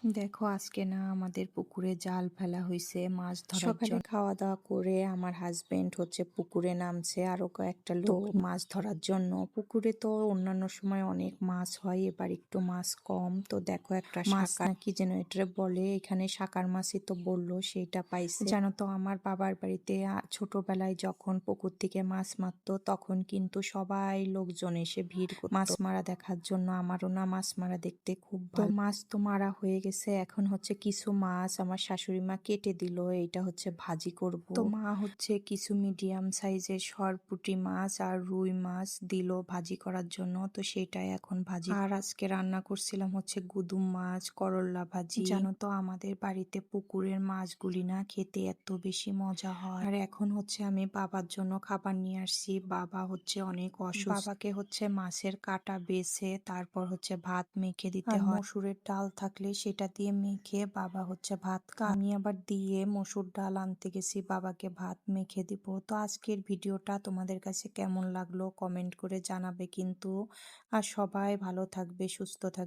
দেখো আজকে না আমাদের পুকুরে জাল ফেলা হয়েছে মাছ ধরার সকালে জন্য। খাওয়া দাওয়া করে আমার হাজবেন্ড হচ্ছে পুকুরে নামছে, আরো কয়েকটা লোক মাছ ধরার জন্য। পুকুরে তো অন্যান্য সময় অনেক মাছ হয়, এবার একটু মাছ কম। তো দেখো একটা মাছ না কি যেন এটা বলে, এখানে শাকার মাছই তো বললো, সেইটা পাইছে। জানো তো আমার বাবার বাড়িতে ছোটবেলায় যখন পুকুর থেকে মাছ মারতো তখন কিন্তু সবাই লোকজন এসে ভিড় করতো মাছ মারা দেখার জন্য। আমারও না মাছ মারা দেখতে খুব ভালো। মাছ তো মারা হয়ে গেছে, এখন হচ্ছে কিছু মাছ আমার শাশুড়ি মা কেটে দিল, এইটা হচ্ছে ভাজি করব। তো মা হচ্ছে কিছু মিডিয়াম সাইজের সরপুঁটি মাছ আর রুই মাছ দিল ভাজি করার জন্য, তো সেটাই এখন ভাজি। আর আজকে রান্না করছিলাম হচ্ছে গুদুম মাছ, করল্লা ভাজি। জানো তো আমাদের বাড়িতে পুকুরের মাছগুলি না খেতে এত বেশি মজা হয়। আর এখন হচ্ছে আমি বাবার জন্য খাবার নিয়ে আসছি। বাবা হচ্ছে অনেক অসুস্থ, বাবাকে হচ্ছে মাছের কাটা বেছে তারপর হচ্ছে ভাত মেখে দিতে হয়। মসুরের ডাল থাকলে সেটা দিয়ে মেখে বাবা হচ্ছে ভাত খায়। আমি আবার দিয়ে মসুর ডাল আনতে গেছি বাবাকে ভাত মেখে দিব। তো আজকের ভিডিওটা তোমাদের কাছে কেমন লাগলো কমেন্ট করে জানাবে কিন্তু। আর সবাই ভালো থাকবে, সুস্থ থাকবে।